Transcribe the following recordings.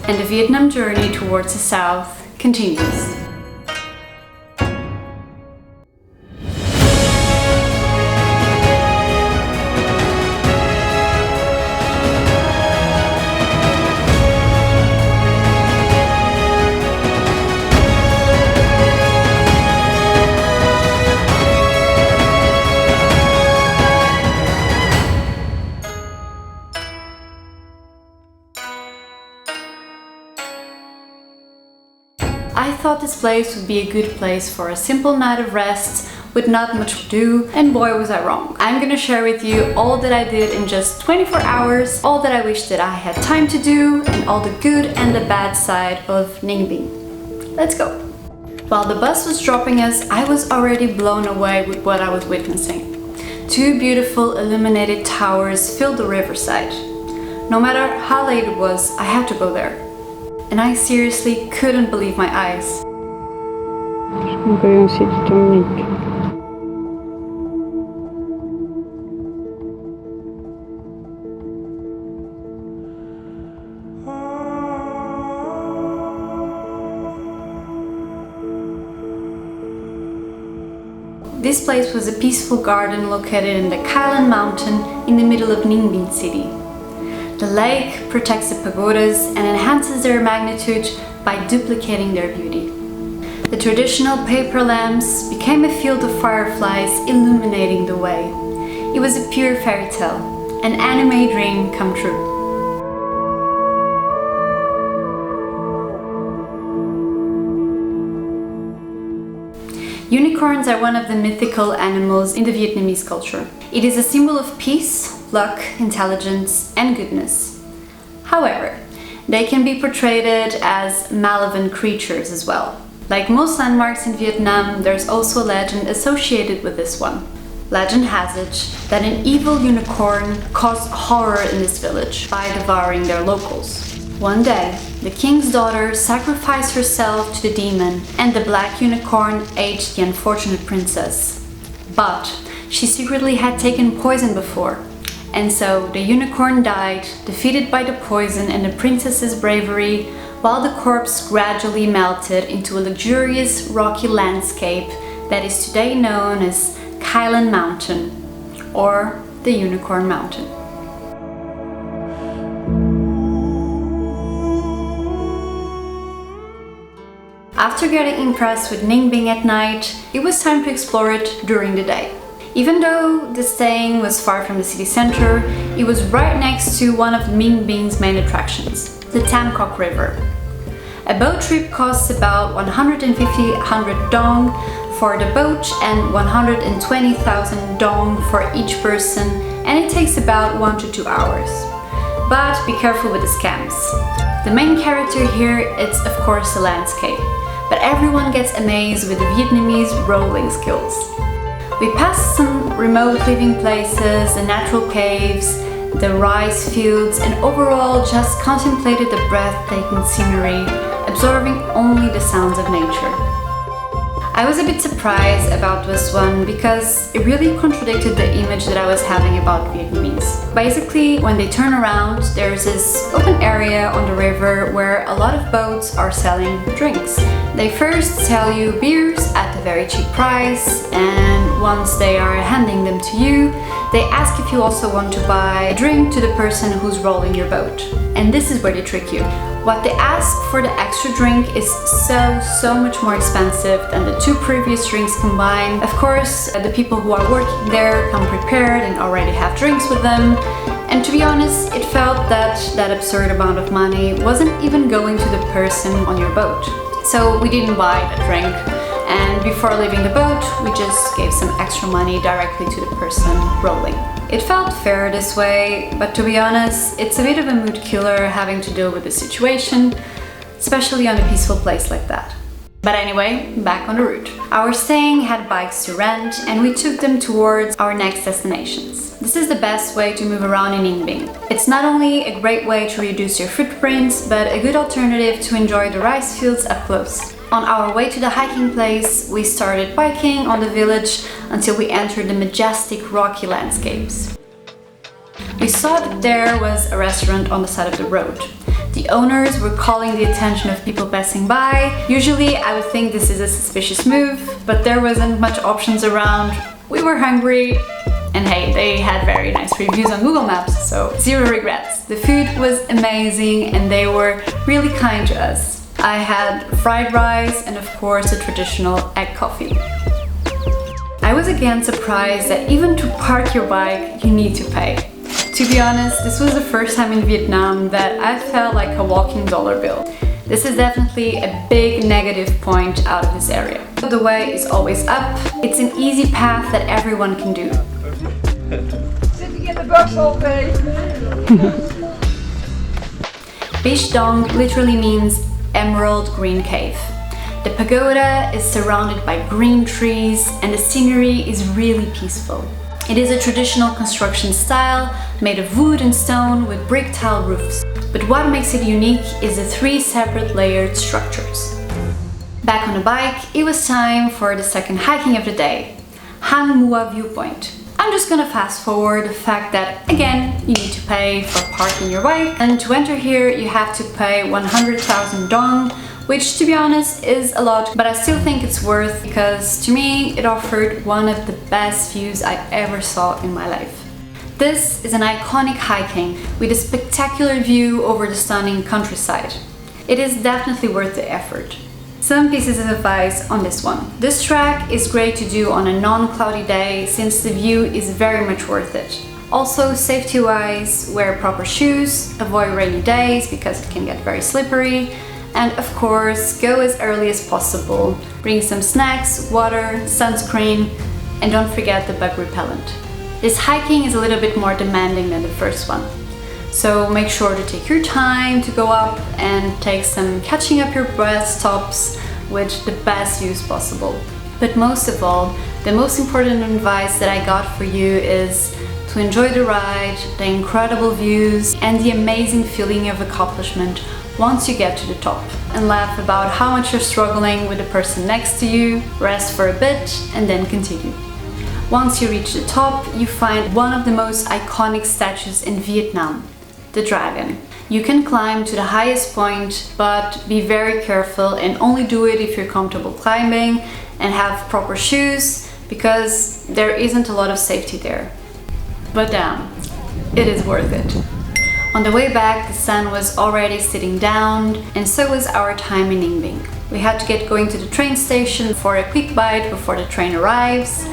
and the Vietnam journey towards the south continues. I thought this place would be a good place for a simple night of rest with not much to do, and boy was I wrong. I'm gonna share with you all that I did in just 24 hours, all that I wish that I had time to do, and all the good and the bad side of Ninh Binh. Let's go! While the bus was dropping us, I was already blown away with what I was witnessing. Two beautiful illuminated towers filled the riverside. No matter how late it was, I had to go there. And I seriously couldn't believe my eyes. This place was a peaceful garden located in the Kailan mountain in the middle of Ninh Binh city. The lake protects the pagodas and enhances their magnitude by duplicating their beauty. The traditional paper lamps became a field of fireflies illuminating the way. It was a pure fairy tale, an anime dream come true. Unicorns are one of the mythical animals in the Vietnamese culture. It is a symbol of peace, luck, intelligence, and goodness. However, they can be portrayed as malevolent creatures as well. Like most landmarks in Vietnam, there's also a legend associated with this one. Legend has it that an evil unicorn caused horror in this village by devouring their locals. One day, the king's daughter sacrificed herself to the demon, and the black unicorn ate the unfortunate princess. But she secretly had taken poison before, and so the unicorn died, defeated by the poison and the princess's bravery, while the corpse gradually melted into a luxurious rocky landscape that is today known as Kailan Mountain, or the Unicorn Mountain. After getting impressed with Ninh Binh at night, it was time to explore it during the day. Even though the staying was far from the city center, it was right next to one of Ninh Bing's main attractions, the Tam Coc River. A boat trip costs about 150 dong for the boat and 120,000 dong for each person, and it takes about 1 to 2 hours. But be careful with the scams. The main character here is of course the landscape, but everyone gets amazed with the Vietnamese rowing skills. We passed some remote living places, the natural caves, the rice fields, and overall just contemplated the breathtaking scenery, absorbing only the sounds of nature. I was a bit surprised about this one because it really contradicted the image that I was having about Vietnamese. Basically, when they turn around, there's this open area on the river where a lot of boats are selling drinks. They first sell you beers at a very cheap price, and once they are handing them to you, they ask if you also want to buy a drink to the person who's rolling your boat. And this is where they trick you. What they ask for the extra drink is so much more expensive than the 2 previous drinks combined. Of course, the people who are working there come prepared and already have drinks with them. And to be honest, it felt that that absurd amount of money wasn't even going to the person on your boat. So we didn't buy a drink, and before leaving the boat, we just gave some extra money directly to the person rolling. It felt fair this way, but to be honest, it's a bit of a mood killer having to deal with the situation, especially on a peaceful place like that. But anyway, back on the route. Our staying had bikes to rent, and we took them towards our next destinations. This is the best way to move around in Ninh Binh. It's not only a great way to reduce your footprints, but a good alternative to enjoy the rice fields up close. On our way to the hiking place, we started biking on the village until we entered the majestic rocky landscapes. We saw that there was a restaurant on the side of the road. The owners were calling the attention of people passing by. Usually I would think this is a suspicious move, but there wasn't much options around. We were hungry, and hey, they had very nice reviews on Google Maps, so zero regrets. The food was amazing and they were really kind to us. I had fried rice and of course a traditional egg coffee. I was again surprised that even to park your bike, you need to pay. To be honest, this was the first time in Vietnam that I felt like a walking dollar bill. This is definitely a big negative point out of this area. The way is always up. It's an easy path that everyone can do. Sitting in the box all day. Bich literally means emerald green cave. The pagoda is surrounded by green trees and the scenery is really peaceful. It is a traditional construction style made of wood and stone with brick tile roofs. But what makes it unique is the 3 separate layered structures. Back on the bike, it was time for the second hiking of the day, Mua Viewpoint. I'm just gonna fast forward the fact that, again, you need to pay for parking your bike, and to enter here you have to pay 100,000 dong, which to be honest is a lot, but I still think it's worth because to me it offered one of the best views I ever saw in my life. This is an iconic hiking with a spectacular view over the stunning countryside. It is definitely worth the effort. Some pieces of advice on this one. This track is great to do on a non-cloudy day since the view is very much worth it. Also, safety-wise, wear proper shoes, avoid rainy days because it can get very slippery, and of course, go as early as possible. Bring some snacks, water, sunscreen, and don't forget the bug repellent. This hiking is a little bit more demanding than the first one. So make sure to take your time to go up and take some catching up your breath stops with the best views possible. But most of all, the most important advice that I got for you is to enjoy the ride, the incredible views, and the amazing feeling of accomplishment once you get to the top. And laugh about how much you're struggling with the person next to you, rest for a bit, and then continue. Once you reach the top, you find one of the most iconic statues in Vietnam, the dragon. You can climb to the highest point, but be very careful and only do it if you're comfortable climbing and have proper shoes, because there isn't a lot of safety there. But damn, it is worth it. On the way back, the sun was already sitting down, and so was our time in Ninh Binh. We had to get going to the train station for a quick bite before the train arrives.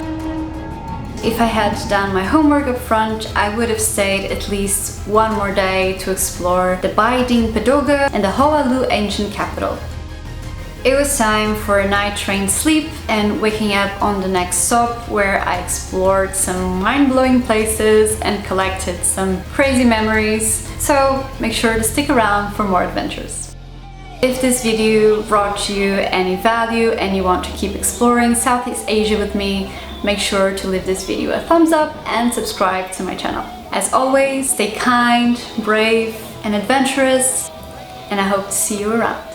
If I had done my homework up front, I would have stayed at least one more day to explore the Bai Dinh Pagoda and the Hoa Lu ancient capital. It was time for a night train sleep and waking up on the next stop, where I explored some mind-blowing places and collected some crazy memories. So make sure to stick around for more adventures. If this video brought you any value and you want to keep exploring Southeast Asia with me, make sure to leave this video a thumbs up and subscribe to my channel. As always, stay kind, brave, and adventurous, and I hope to see you around.